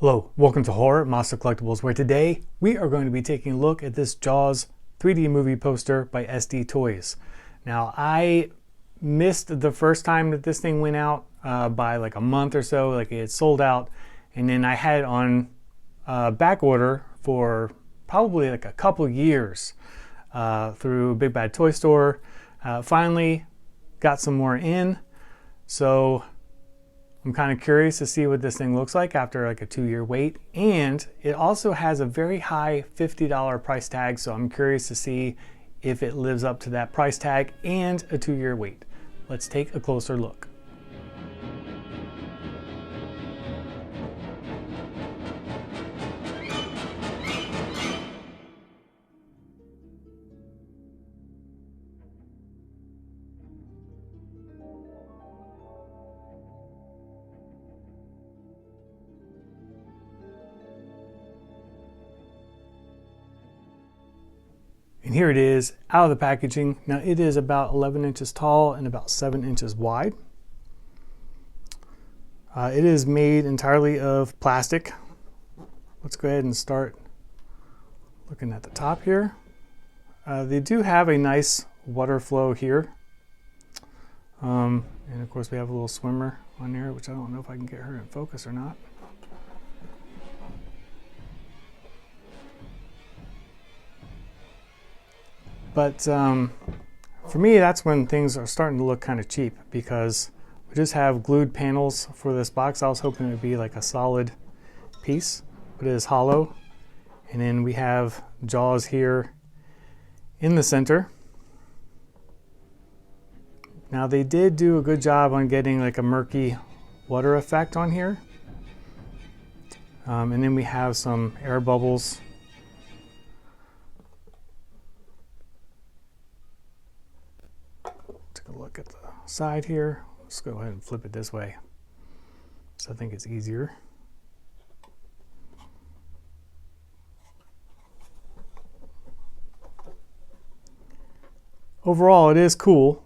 Hello, welcome to Horror Monster Collectibles, where today we are going to be taking a look at this Jaws 3D movie poster by SD Toys. Now, I missed the first time that this thing went out by like a month or so, like it had sold out, and then I had it on back order for probably like a couple years through Big Bad Toy Store. Finally got some more in, so I'm kind of curious to see what this thing looks like after like a 2-year wait. And it also has a very high $50 price tag, so I'm curious to see if it lives up to that price tag and a 2-year wait. Let's take a closer look. And here it is out of the packaging. Now it is about 11 inches tall and about 7 inches wide. It is made entirely of plastic. Let's go ahead and start looking at the top here. They do have a nice water flow here. And of course we have a little swimmer on there, which I don't know if I can get her in focus or not. But for me, that's when things are starting to look kind of cheap, because we just have glued panels for this box. I was hoping it would be like a solid piece, but it is hollow. And then we have Jaws here in the center. Now they did do a good job on getting like a murky water effect on here. And then we have some air bubbles. Look at the side here. Let's go ahead and flip it this way, so I think it's easier. Overall, it is cool.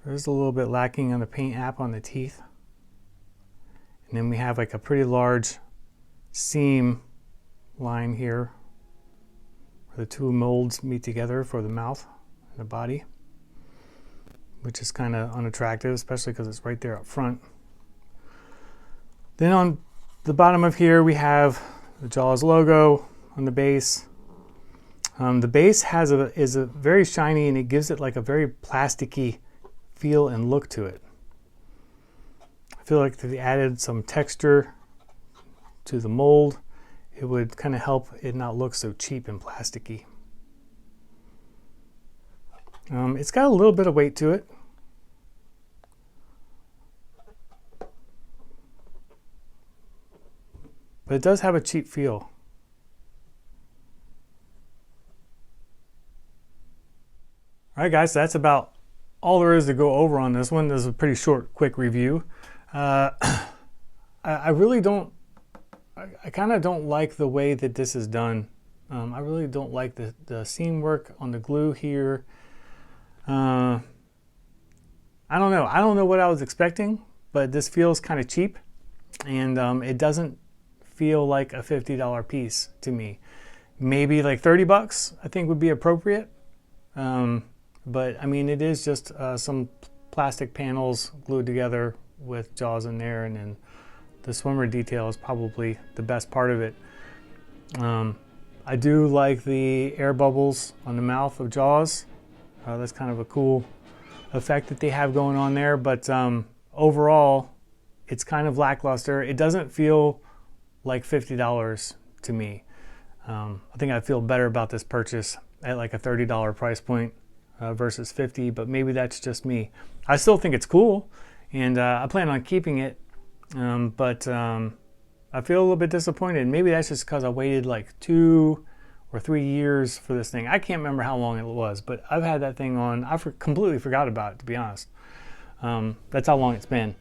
There's a little bit lacking on the paint app on the teeth. And then we have like a pretty large seam line here, the two molds meet together for the mouth and the body, which is kind of unattractive, especially because it's right there up front. Then on the bottom of here, we have the Jaws logo on the base. The base is a very shiny, and it gives it like a very plasticky feel and look to it. I feel like if they added some texture to the mold, it would kind of help it not look so cheap and plasticky. It's got a little bit of weight to it. But it does have a cheap feel. All right, guys, so that's about all there is to go over on this one. This is a pretty short, quick review. I really don't I kind of don't like the way that this is done. I really don't like the seam work on the glue here. I don't know. I don't know what I was expecting, but this feels kind of cheap, and it doesn't feel like a $50 piece to me. Maybe like 30 bucks I think would be appropriate. But I mean, it is just some plastic panels glued together with Jaws in there, and then the swimmer detail is probably the best part of it. I do like the air bubbles on the mouth of Jaws. That's kind of a cool effect that they have going on there, but overall, it's kind of lackluster. It doesn't feel like $50 to me. I think I feel better about this purchase at like a $30 price point versus $50, but maybe that's just me. I still think it's cool, and I plan on keeping it. But I feel a little bit disappointed. Maybe that's just because I waited like 2 or 3 years for this thing. I can't remember how long it was, but I've had that thing on. I completely forgot about it, to be honest. That's how long it's been.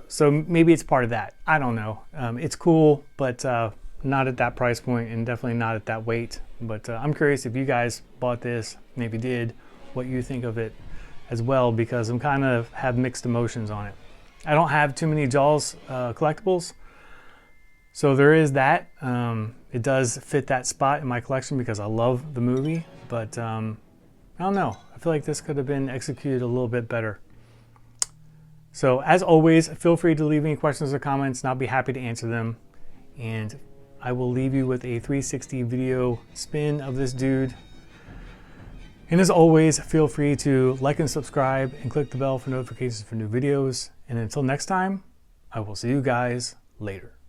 So maybe it's part of that. I don't know. It's cool, but not at that price point, and definitely not at that weight. But I'm curious if you guys bought this, maybe did, what you think of it. as well, because I'm kind of have mixed emotions on it. I don't have too many Jaws collectibles, so there is that. It does fit that spot in my collection because I love the movie, but I don't know. I feel like this could have been executed a little bit better. So as always, feel free to leave any questions or comments, and I'll be happy to answer them. And I will leave you with a 360 video spin of this dude. And as always, feel free to like and subscribe and click the bell for notifications for new videos. And until next time, I will see you guys later.